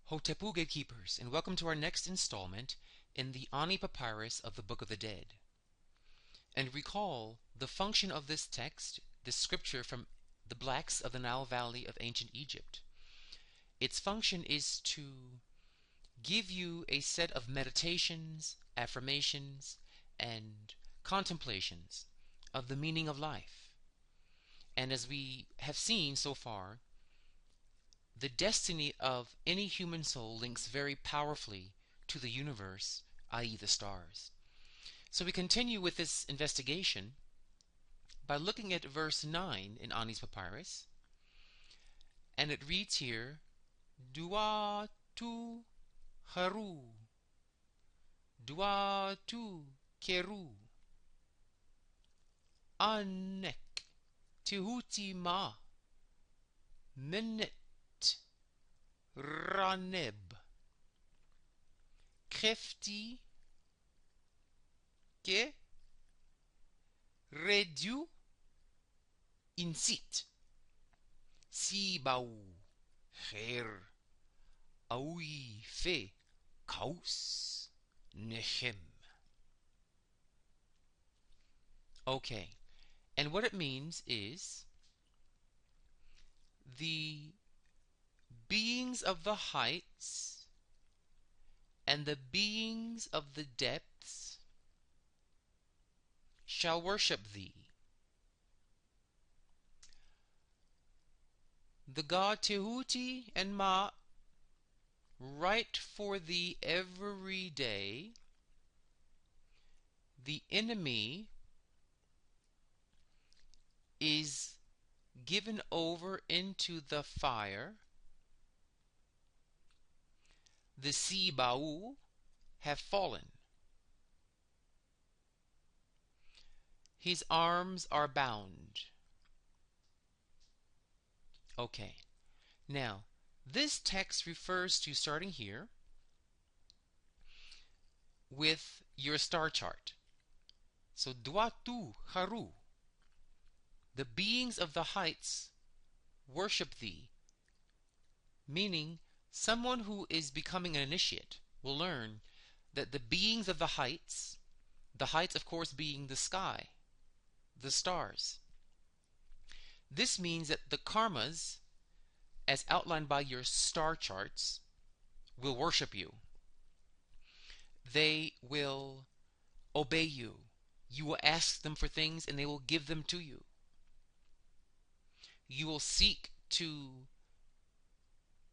Hotepu Gatekeepers, and welcome to our next installment in the Ani Papyrus of the Book of the Dead. And recall the function of this text, this scripture from the blacks of the Nile Valley of ancient Egypt. Its function is to give you a set of meditations, affirmations, and contemplations of the meaning of life. And as we have seen so far, the destiny of any human soul links very powerfully to the universe, i.e. the stars. So we continue with this investigation by looking at verse 9 in Ani's papyrus, and it reads here, Dua tu haru, Dua tu keru, Anek tihuti ma, Menet Raneb Krefti Ke Redu Insit Sibau Kher Aui Fe Kaus Nechem. Okay, and what it means is the beings of the heights and the beings of the depths shall worship thee. The god Tehuti and Ma write for thee every day. The enemy is given over into the fire. The Sibau have fallen. His arms are bound. Okay, now this text refers to, starting here, with your star chart. So Duatu Haru, the beings of the heights worship thee, meaning someone who is becoming an initiate will learn that the beings of the heights of course being the sky, the stars. This means that the karmas, as outlined by your star charts, will worship you. They will obey you. You will ask them for things and they will give them to you. You will seek to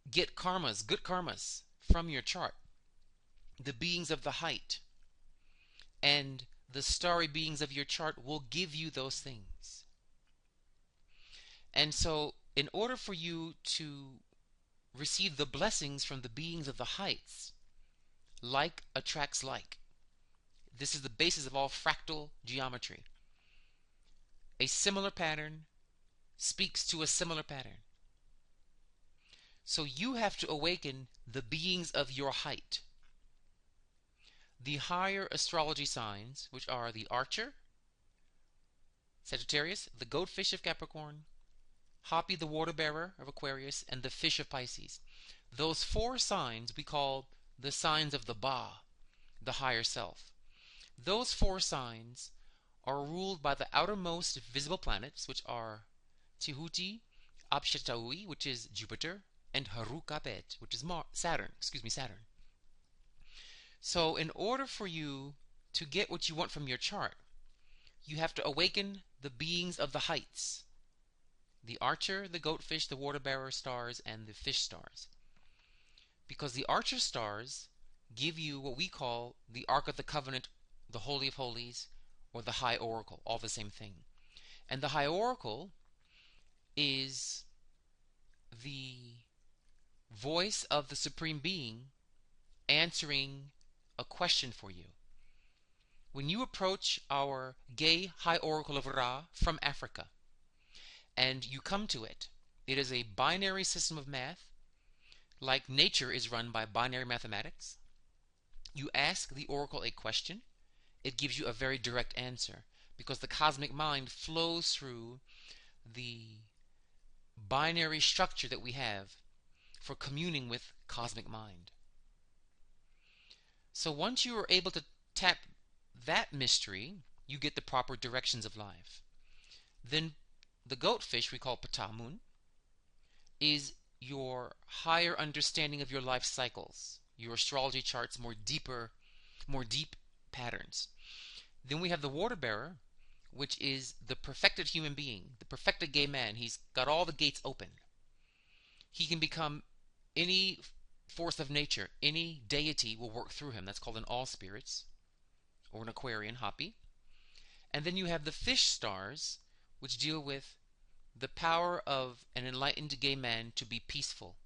get karmas, good karmas, from your chart. The beings of the height and the starry beings of your chart will give you those things. And so, in order for you to receive the blessings from the beings of the heights, like attracts like. This is the basis of all fractal geometry. A similar pattern speaks to a similar pattern. So you have to awaken the beings of your height. The higher astrology signs, which are the Archer, Sagittarius, the Goatfish of Capricorn, Hapi the Water Bearer of Aquarius, and the Fish of Pisces. Those four signs we call the signs of the Ba, the higher self. Those four signs are ruled by the outermost visible planets, which are Tehuti, Apshetaui, which is Jupiter, and Harukapet, which is Saturn. So in order for you to get what you want from your chart, you have to awaken the beings of the heights. The Archer, the Goatfish, the Water Bearer stars, and the Fish stars. Because the Archer stars give you what we call the Ark of the Covenant, the Holy of Holies, or the High Oracle, all the same thing. And the High Oracle is the voice of the Supreme Being answering a question for you. When you approach our gay High Oracle of Ra from Africa, and you come to it, it is a binary system of math, like nature is run by binary mathematics. You ask the oracle a question, it gives you a very direct answer, because the cosmic mind flows through the binary structure that we have for communing with cosmic mind. So once you are able to tap that mystery, you get the proper directions of life. Then the goatfish we call patamun is your higher understanding of your life cycles, your astrology charts, more deep patterns. Then we have the water bearer, which is the perfected human being, the perfected gay man. He's got all the gates open. He can become any force of nature, any deity will work through him. That's called an all spirits or an Aquarian Hopi. And then you have the fish stars, which deal with the power of an enlightened gay man to be peaceful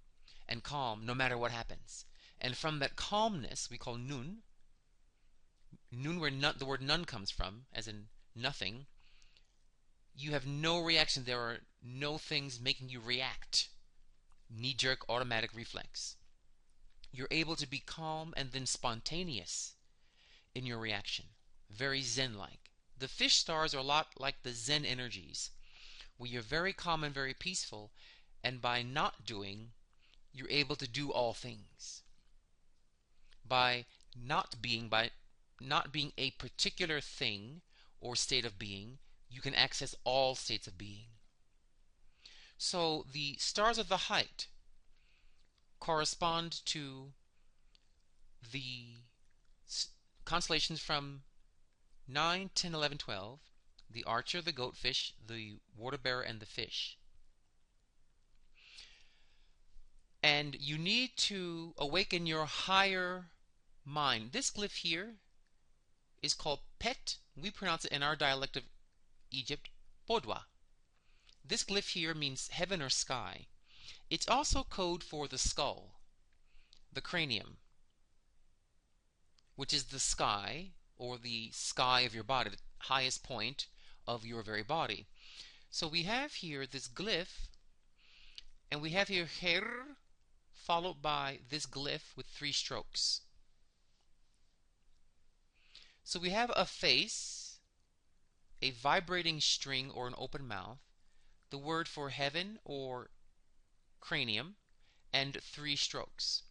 and calm no matter what happens. And from that calmness we call nun, where the word none comes from, as in nothing, you have no reaction. There are no things making you react. Knee-jerk automatic reflex. You're able to be calm and then spontaneous in your reaction. Very zen-like. The fish stars are a lot like the zen energies, where you're very calm and very peaceful, and by not doing, you're able to do all things. By not being a particular thing or state of being, you can access all states of being. So the stars of the height correspond to the constellations from 9, 10, 11, 12, the archer, the goatfish, the water bearer, and the fish. And you need to awaken your higher mind. This glyph here is called Pet. We pronounce it in our dialect of Egypt, Podwa. This glyph here means heaven or sky. It's also code for the skull, the cranium, which is the sky, or the sky of your body, the highest point of your very body. So we have here this glyph, and we have here her, followed by this glyph with 3 strokes. So we have a face, a vibrating string or an open mouth, the word for heaven or cranium, and 3 strokes,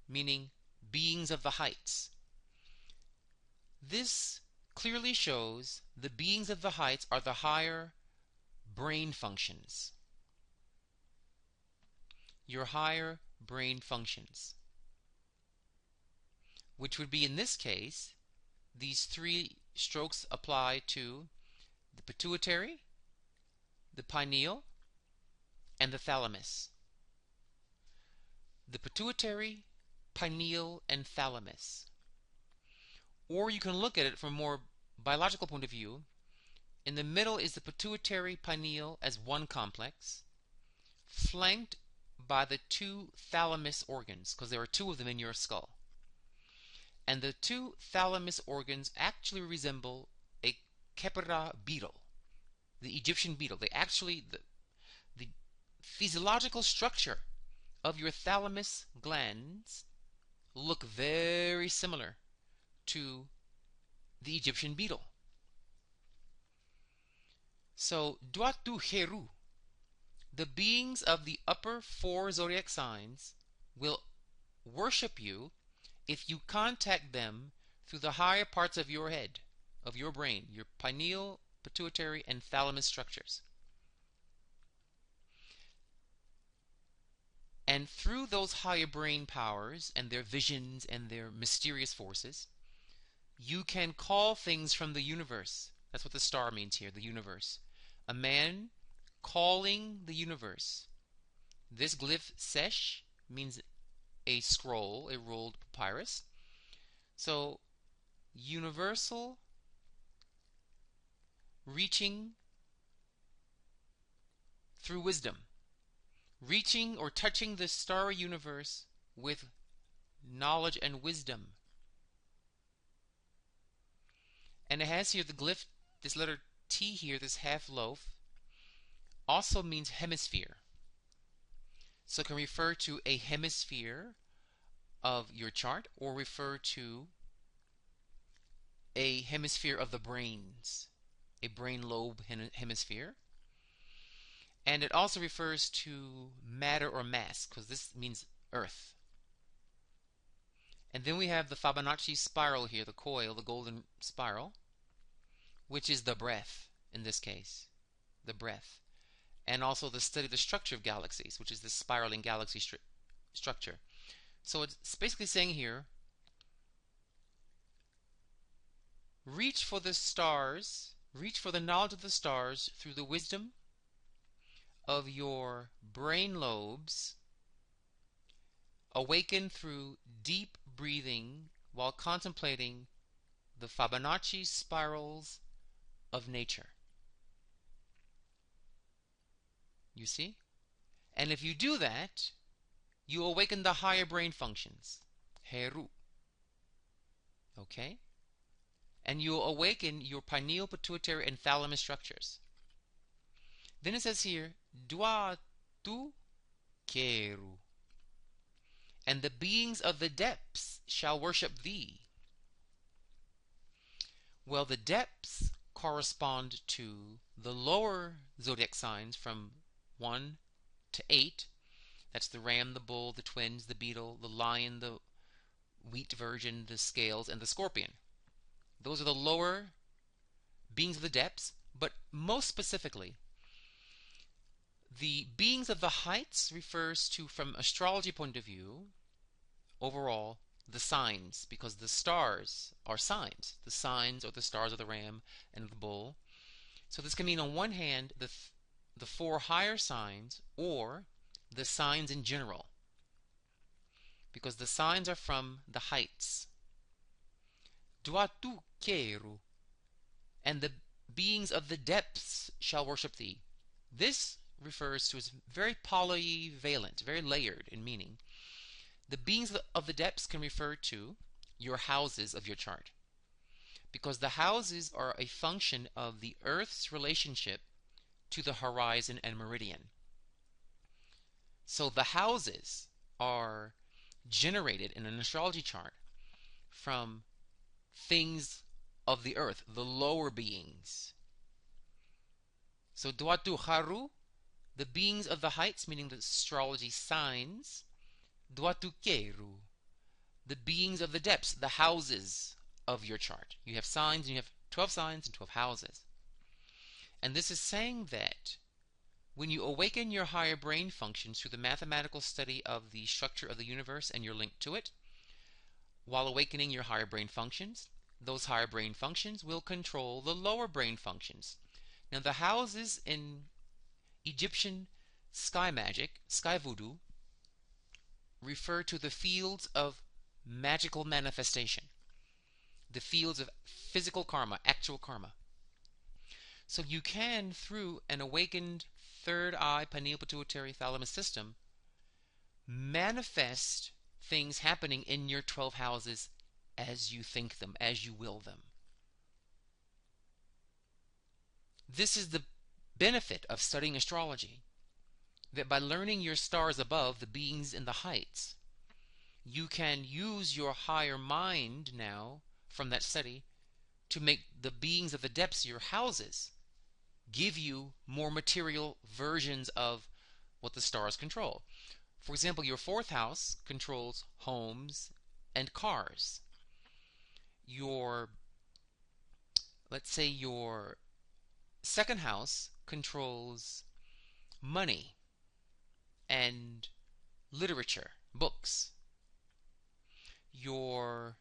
meaning beings of the heights. This clearly shows the beings of the heights are the higher brain functions. Your higher brain functions, which would be, in this case, these 3 strokes apply to the pituitary, the pineal, and the thalamus. The pituitary, pineal, and thalamus. Or you can look at it from a more biological point of view. In the middle is the pituitary pineal as one complex, flanked by the 2 thalamus organs, because there are 2 of them in your skull. And the 2 thalamus organs actually resemble a Khepera beetle, the Egyptian beetle. They actually, the physiological structure of your thalamus glands look very similar to the Egyptian beetle. So, Duatu Heru, the beings of the upper 4 zodiac signs, will worship you if you contact them through the higher parts of your head, of your brain, your pineal, pituitary, and thalamus structures. And through those higher brain powers and their visions and their mysterious forces, you can call things from the universe. That's what the star means here, the universe. A man calling the universe. This glyph sesh means a scroll, a rolled papyrus. So, universal, reaching through wisdom. Reaching or touching the starry universe with knowledge and wisdom. And it has here the glyph, this letter T here, this half loaf, also means hemisphere. So it can refer to a hemisphere of your chart or refer to a hemisphere of the brains, a brain lobe hemisphere. And it also refers to matter or mass, because this means earth. And then we have the Fibonacci spiral here, the coil, the golden spiral, which is the breath in this case, the breath. And also the study of the structure of galaxies, which is the spiraling galaxy structure. So it's basically saying here, reach for the stars, reach for the knowledge of the stars through the wisdom of your brain lobes, awaken through deep breathing while contemplating the Fibonacci spirals of nature. You see? And if you do that, you awaken the higher brain functions, Heru. Okay? And you'll awaken your pineal, pituitary, and thalamus structures. Then it says here, Dua tu keru. And the beings of the depths shall worship thee. Well, the depths correspond to the lower zodiac signs from 1 to 8. That's the ram, the bull, the twins, the beetle, the lion, the wheat virgin, the scales, and the scorpion. Those are the lower beings of the depths, but most specifically, the beings of the heights refers to, from astrology point of view, overall, the signs, because the stars are signs. The signs or the stars of the ram and the bull. So this can mean, on one hand, the 4 higher signs, or the signs in general, because the signs are from the heights. Duatu keru, and the beings of the depths shall worship thee. This refers to, as very polyvalent, very layered in meaning. The beings of the depths can refer to your houses of your chart, because the houses are a function of the Earth's relationship to the horizon and meridian. So the houses are generated in an astrology chart from things of the earth, the lower beings. So Duatu Haru, the beings of the heights, meaning the astrology signs. Duatu Keru, the beings of the depths, the houses of your chart. You have signs, and you have 12 signs and 12 houses. And this is saying that when you awaken your higher brain functions through the mathematical study of the structure of the universe and your link to it, while awakening your higher brain functions, those higher brain functions will control the lower brain functions. Now, the houses in Egyptian sky magic, sky voodoo, refer to the fields of magical manifestation, the fields of physical karma, actual karma. So you can, through an awakened third eye, pineal, pituitary, thalamus system, manifest things happening in your 12 houses as you think them, as you will them. This is the benefit of studying astrology, that by learning your stars above, the beings in the heights, you can use your higher mind now from that study to make the beings of the depths, your houses, give you more material versions of what the stars control. For example, your 4th house controls homes and cars. Let's say your 2nd house controls money and literature, books. Your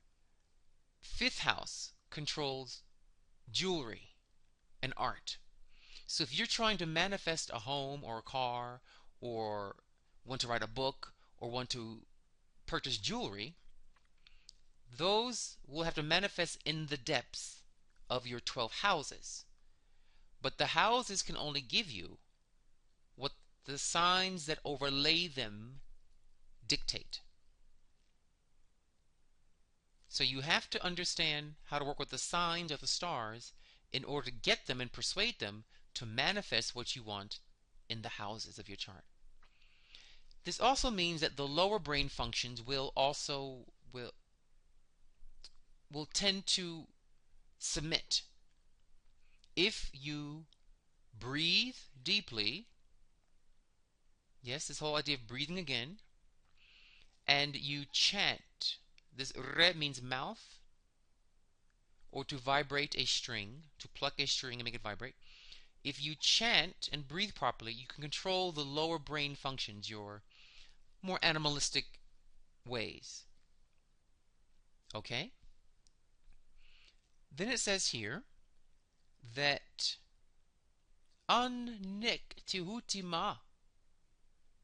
5th house controls jewelry and art. So if you're trying to manifest a home or a car, or want to write a book, or want to purchase jewelry, those will have to manifest in the depths of your 12 houses. But the houses can only give you what the signs that overlay them dictate. So you have to understand how to work with the signs of the stars in order to get them and persuade them to manifest what you want in the houses of your chart. This also means that the lower brain functions will tend to submit if you breathe deeply. Yes, this whole idea of breathing again, and you chant. This re means mouth, or to vibrate a string, to pluck a string and make it vibrate. If you chant and breathe properly, you can control the lower brain functions, your more animalistic ways. Okay? Then it says here that an nik tihutima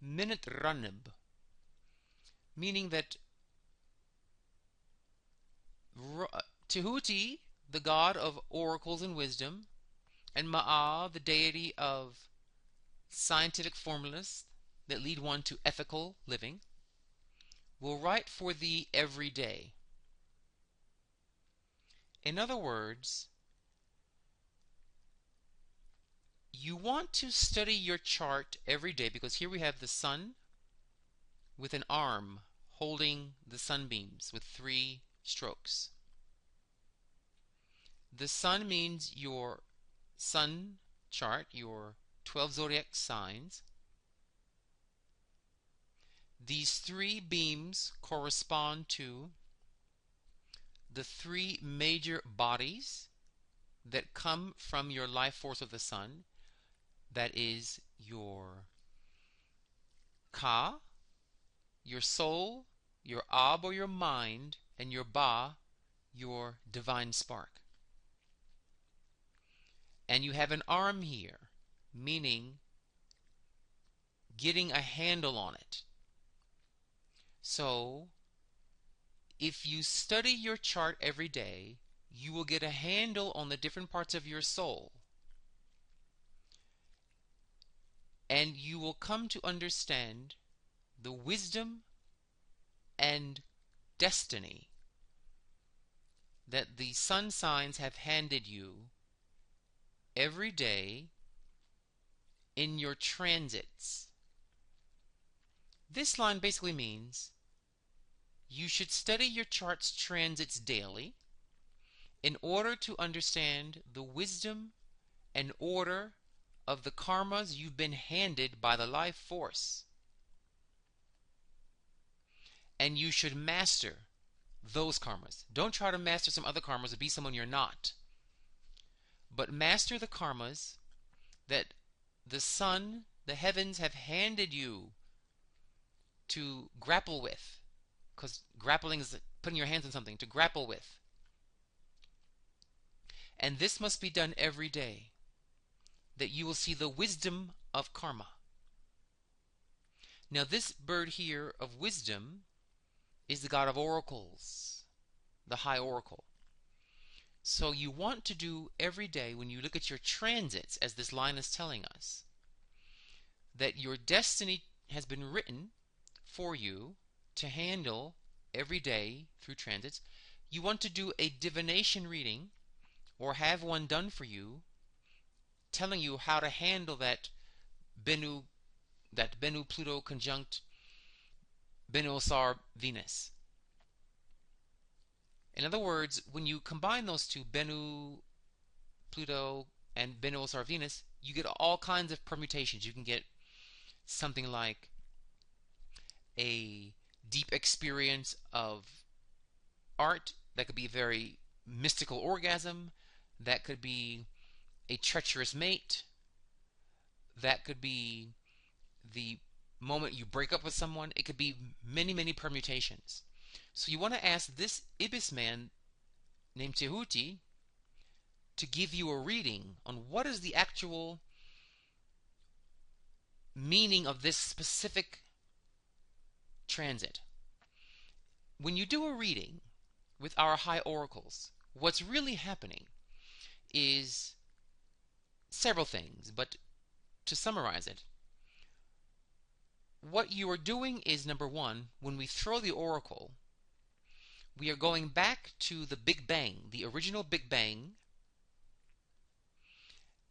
minute ranib, meaning that Tehuti, the god of oracles and wisdom, and Ma'a, the deity of scientific formulas that lead one to ethical living, will write for thee every day. In other words, you want to study your chart every day, because here we have the sun with an arm holding the sunbeams with 3 strokes. The sun means your sun chart, your 12 zodiac signs. These 3 beams correspond to the 3 major bodies that come from your life force of the sun. That is your Ka, your soul, your Ab or your mind, and your Ba, your divine spark. And you have an arm here, meaning getting a handle on it. So, if you study your chart every day, you will get a handle on the different parts of your soul. And you will come to understand the wisdom and destiny that the sun signs have handed you every day in your transits. This line basically means you should study your chart's transits daily in order to understand the wisdom and order of the karmas you've been handed by the life force. And you should master those karmas. Don't try to master some other karmas or be someone you're not. But master the karmas that the sun, the heavens have handed you to grapple with. Because grappling is putting your hands on something, to grapple with. And this must be done every day, that you will see the wisdom of karma. Now this bird here of wisdom is the god of oracles, the high oracle. So you want to do every day, when you look at your transits, as this line is telling us, that your destiny has been written for you to handle every day through transits. You want to do a divination reading, or have one done for you, telling you how to handle that Bennu Pluto conjunct Bennu Osar Venus. In other words, when you combine those two, Bennu Pluto and Bennu Osar Venus, you get all kinds of permutations. You can get something like a deep experience of art that could be a very mystical orgasm, that could be a treacherous mate, that could be the moment you break up with someone. It could be many, many permutations. So you want to ask this Ibis man named Tehuti to give you a reading on what is the actual meaning of this specific transit. When you do a reading with our high oracles, what's really happening is several things, but to summarize it, what you are doing is, number one, when we throw the oracle, we are going back to the Big Bang, the original Big Bang,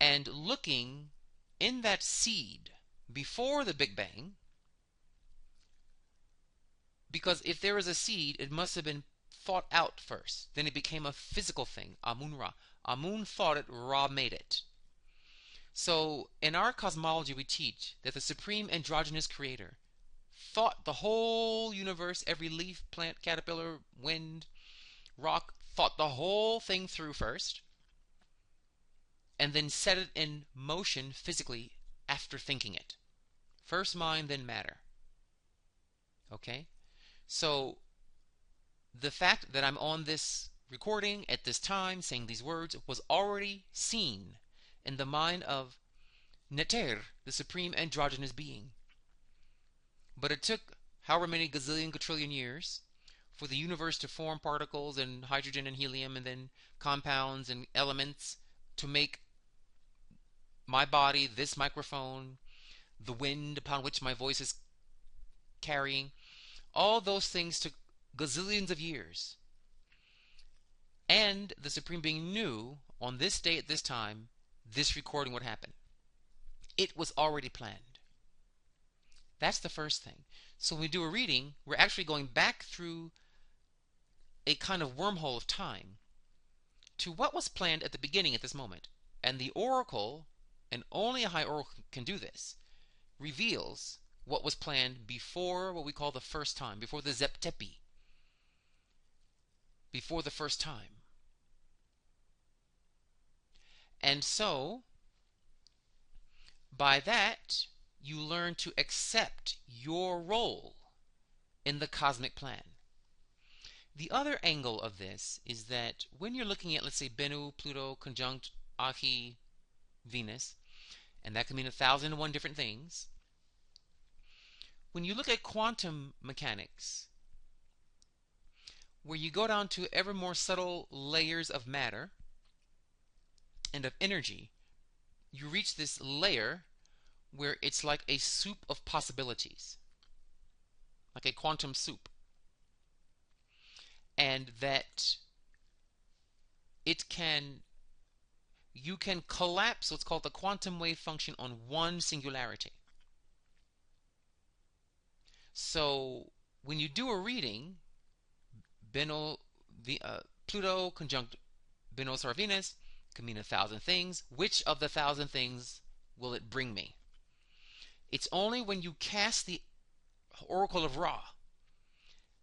and looking in that seed before the Big Bang, because if there is a seed, it must have been thought out first. Then it became a physical thing, Amun-Ra. Amun thought it, Ra made it. So in our cosmology we teach that the supreme androgynous creator thought the whole universe, every leaf, plant, caterpillar, wind, rock, thought the whole thing through first, and then set it in motion physically after thinking it. First mind, then matter. Okay? So the fact that I'm on this recording at this time saying these words was already seen in the mind of Neter, the supreme androgynous being. But it took however many gazillion, quadrillion years for the universe to form particles and hydrogen and helium and then compounds and elements to make my body, this microphone, the wind upon which my voice is carrying. All those things took gazillions of years. And the Supreme Being knew on this day at this time this recording would happen. It was already planned. That's the first thing. So when we do a reading, we're actually going back through a kind of wormhole of time to what was planned at the beginning at this moment. And the oracle, and only a high oracle can do this, reveals what was planned before what we call the first time, before the Zeptepi, before the first time. And so, by that, you learn to accept your role in the cosmic plan. The other angle of this is that when you're looking at, let's say, Bennu, Pluto, conjunct Ahi, Venus, and that can mean 1,001 different things. When you look at quantum mechanics, where you go down to ever more subtle layers of matter and of energy, you reach this layer where it's like a soup of possibilities, like a quantum soup, and that you can collapse what's called the quantum wave function on one singularity. So when you do a reading, Pluto conjunct Venus or Venus can mean 1,000 things. Which of the 1,000 things will it bring me? It's only when you cast the Oracle of Ra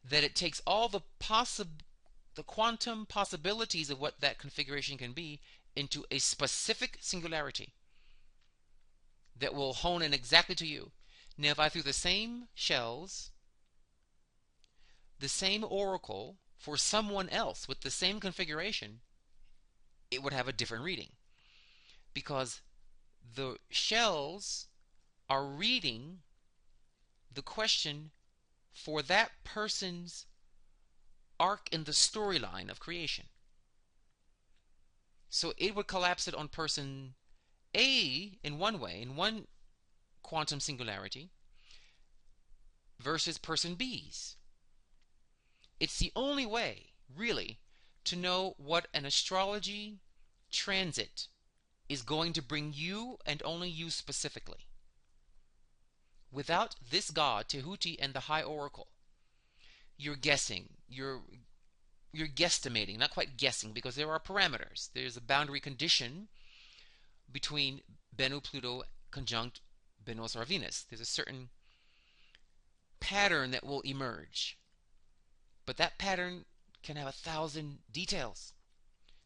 that it takes all the quantum possibilities of what that configuration can be into a specific singularity that will hone in exactly to you. Now, if I threw the same shells, the same oracle for someone else with the same configuration, it would have a different reading, because the shells are reading the question for that person's arc in the storyline of creation. So it would collapse it on person A in one way, in one quantum singularity, versus person B's. It's the only way, really, to know what an astrology transit is going to bring you, and only you specifically. Without this God, Tehuti, and the high oracle, you're guessing, you're guesstimating, not quite guessing, because there are parameters. There's a boundary condition between Bennu, Pluto conjunct Venus or Venus. There's a certain pattern that will emerge, but that pattern can have 1,000 details.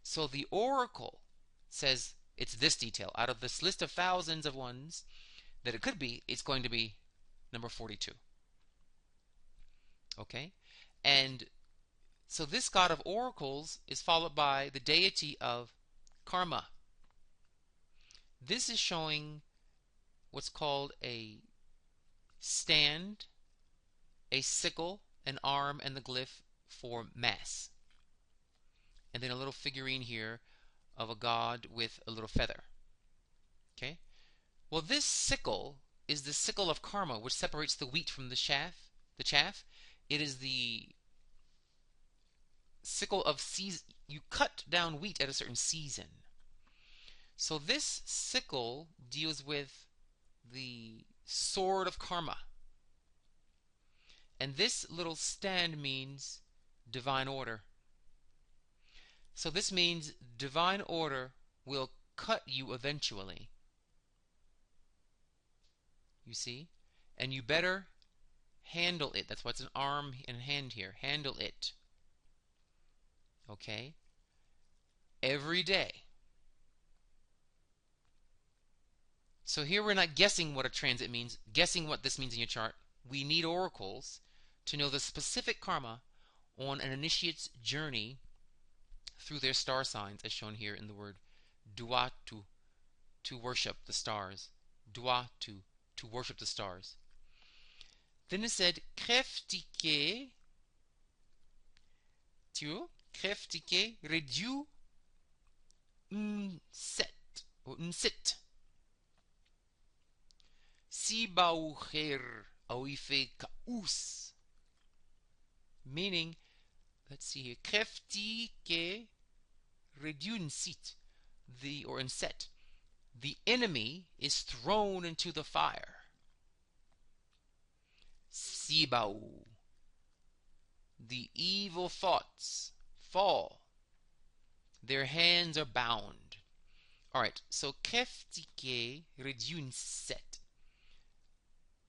So the oracle says it's this detail. Out of this list of thousands of ones that it could be, it's going to be number 42. Okay? And so this god of oracles is followed by the deity of karma. This is showing what's called a stand, a sickle, an arm, and the glyph for mass. And then a little figurine here of a god with a little feather. Okay? Well, this sickle is the sickle of karma, which separates the wheat from the chaff. It is the sickle of season. You cut down wheat at a certain season. So this sickle deals with the sword of karma. And this little stand means divine order. So this means divine order will cut you eventually. You see? And you better Handle it. That's what's an arm and hand here. Handle it. Okay? Every day. So here we're not guessing what a transit means, guessing what this means in your chart. We need oracles to know the specific karma on an initiate's journey through their star signs, as shown here in the word dua, to worship the stars. Dua, to worship the stars. Then it said kräftige, kräftige redu set or nsit. Sibaucher auife kaus. Meaning, let's see here, kräftige redunsit, or inset. The enemy is thrown into the fire. Sibau, the evil thoughts fall. Their hands are bound. Alright, so kräftige redunset.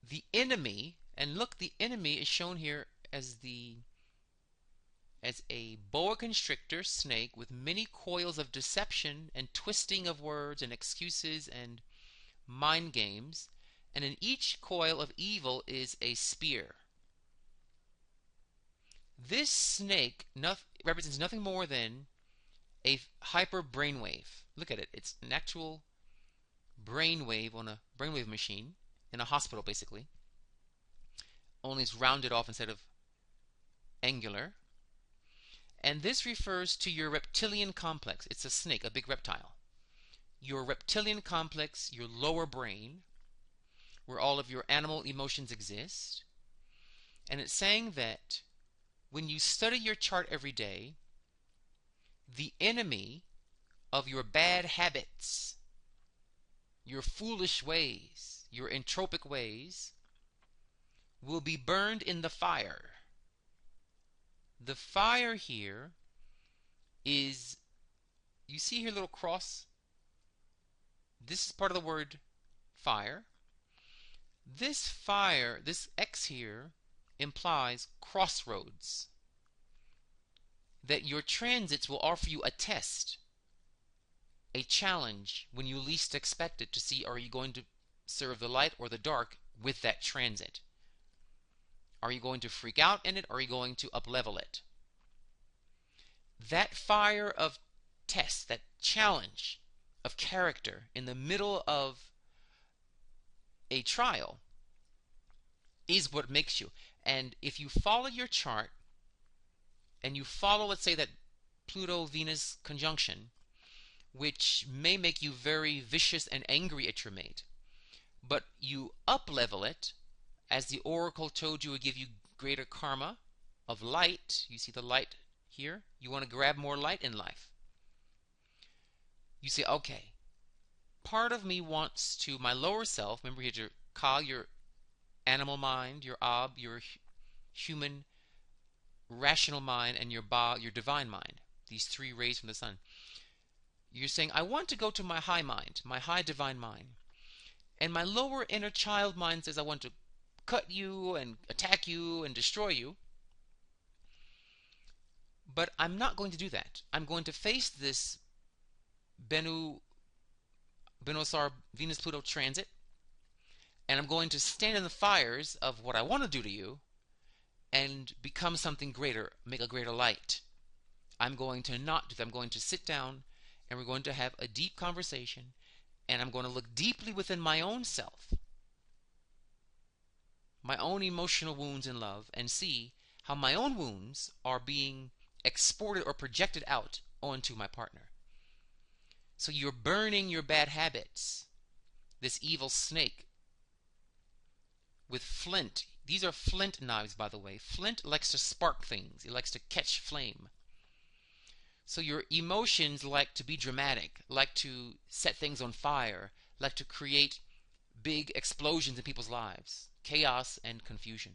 The enemy, and look, the enemy is shown here as a boa constrictor snake with many coils of deception and twisting of words and excuses and mind games, and in each coil of evil is a spear. This snake represents nothing more than a hyper brainwave. Look at it. It's an actual brainwave on a brainwave machine in a hospital, basically. Only it's rounded off instead of angular. And this refers to your reptilian complex. It's a snake, a big reptile. Your reptilian complex, your lower brain, where all of your animal emotions exist. And it's saying that when you study your chart every day, the enemy of your bad habits, your foolish ways, your entropic ways, will be burned in the fire. The fire here is, you see here a little cross? This is part of the word fire. This fire, this X here, implies crossroads. That your transits will offer you a test, a challenge when you least expect it, to see, are you going to serve the light or the dark with that transit? Are you going to freak out in it, or are you going to up-level it? That fire of test, that challenge of character in the middle of a trial is what makes you. And if you follow your chart, and you follow, let's say, that Pluto-Venus conjunction, which may make you very vicious and angry at your mate, but you up-level it, as the oracle told you, would give you greater karma of light. You see the light here? You want to grab more light in life. You say, okay, part of me wants to, my lower self, remember you had your Ka, your animal mind, your Ab, your human rational mind, and your Ba, your divine mind, these three rays from the sun. You're saying, I want to go to my high mind, my high divine mind. And my lower inner child mind says, I want to cut you and attack you and destroy you. But I'm not going to do that. I'm going to face this Bennu Benosar Venus-Pluto transit, and I'm going to stand in the fires of what I want to do to you and become something greater, make a greater light. I'm going to not do that. I'm going to sit down, and we're going to have a deep conversation, and I'm going to look deeply within my own self, my own emotional wounds in love, and see how my own wounds are being exported or projected out onto my partner. So you're burning your bad habits, this evil snake, with flint. These are flint knives, by the way. Flint likes to spark things. It likes to catch flame. So your emotions like to be dramatic, like to set things on fire, like to create big explosions in people's lives, chaos and confusion.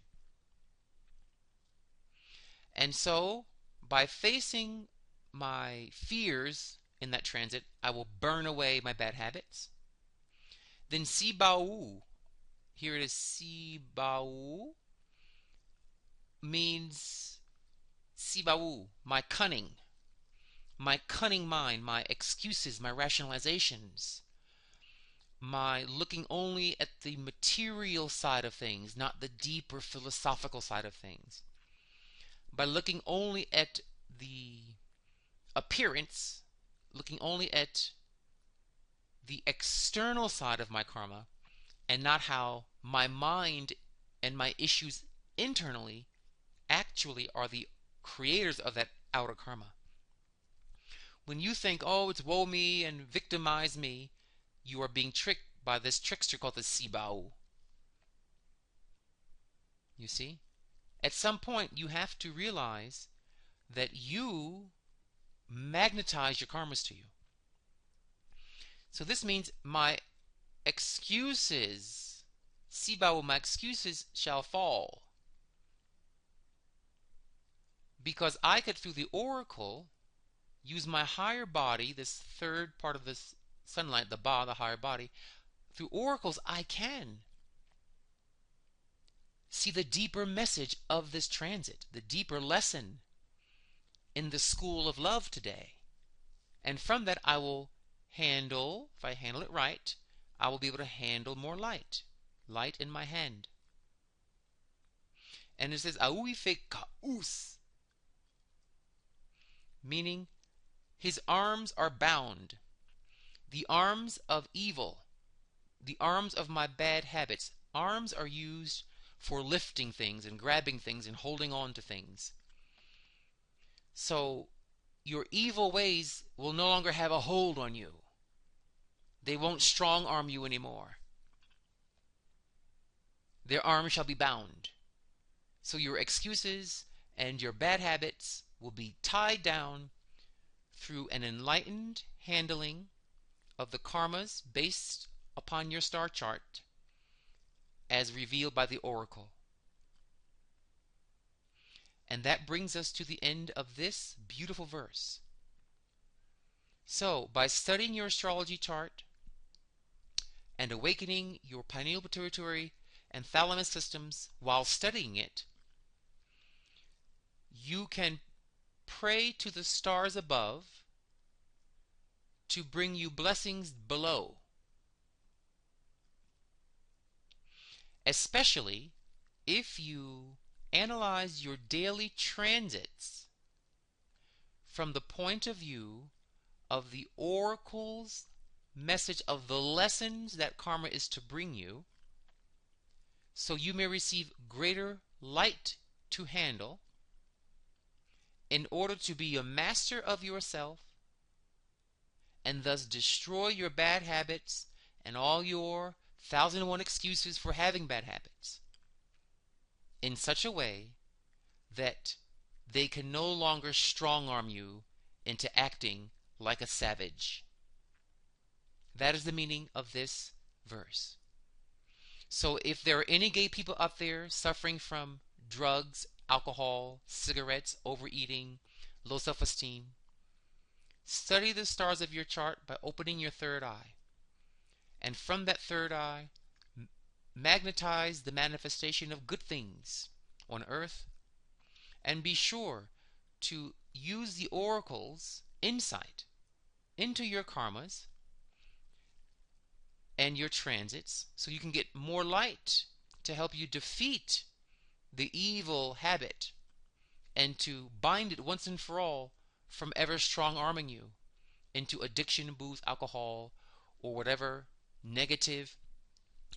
And so, by facing my fears in that transit, I will burn away my bad habits. Then Sibau, here it is Sibau, means Sibau, my cunning mind, my excuses, my rationalizations, my looking only at the material side of things, not the deeper philosophical side of things. By looking only at the appearance, looking only at the external side of my karma, and not how my mind and my issues internally actually are the creators of that outer karma. When you think, oh, it's woe me and victimize me, you are being tricked by this trickster called the Sibao. You see? At some point, you have to realize that you magnetize your karmas to you. So this means my excuses, Sibao, my excuses shall fall. Because I could, through the oracle, use my higher body, this third part of this sunlight, the Ba, the higher body. Through oracles, I can see the deeper message of this transit, the deeper lesson in the school of love today. And from that, I will handle, if I handle it right, I will be able to handle more light in my hand. And it says, Auife kaus, meaning his arms are bound. The arms of evil, the arms of my bad habits. Arms are used for lifting things and grabbing things and holding on to things. So your evil ways will no longer have a hold on you. They won't strong arm you anymore. Their arms shall be bound. So your excuses and your bad habits will be tied down through an enlightened handling of the karmas based upon your star chart as revealed by the oracle. And that brings us to the end of this beautiful verse. So, by studying your astrology chart and awakening your pineal pituitary and thalamus systems while studying it, you can pray to the stars above to bring you blessings below. Especially if you analyze your daily transits from the point of view of the oracle's message of the lessons that karma is to bring you, so you may receive greater light to handle in order to be a master of yourself and thus destroy your bad habits and all your 1,001 excuses for having bad habits in such a way that they can no longer strong arm you into acting like a savage. That is the meaning of this verse. So if there are any gay people out there suffering from drugs, alcohol, cigarettes, overeating, low self-esteem, study the stars of your chart by opening your third eye. And from that third eye, magnetize the manifestation of good things on earth. And be sure to use the oracle's insight into your karmas and your transits so you can get more light to help you defeat the evil habit and to bind it once and for all from ever strong arming you into addiction, booze, alcohol, or whatever negative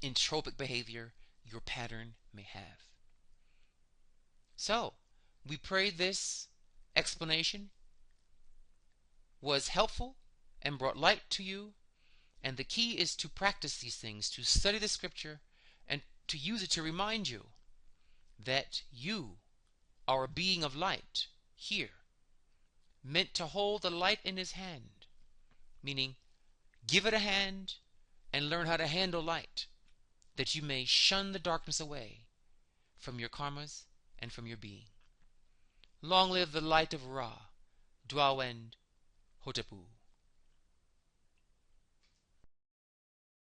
entropic behavior your pattern may have. So, we pray this explanation was helpful and brought light to you, and the key is to practice these things, to study the scripture, and to use it to remind you that you are a being of light here, meant to hold the light in his hand, meaning give it a hand and learn how to handle light, that you may shun the darkness away from your karmas and from your being. Long live the light of Ra, Dwawend, Hotepu.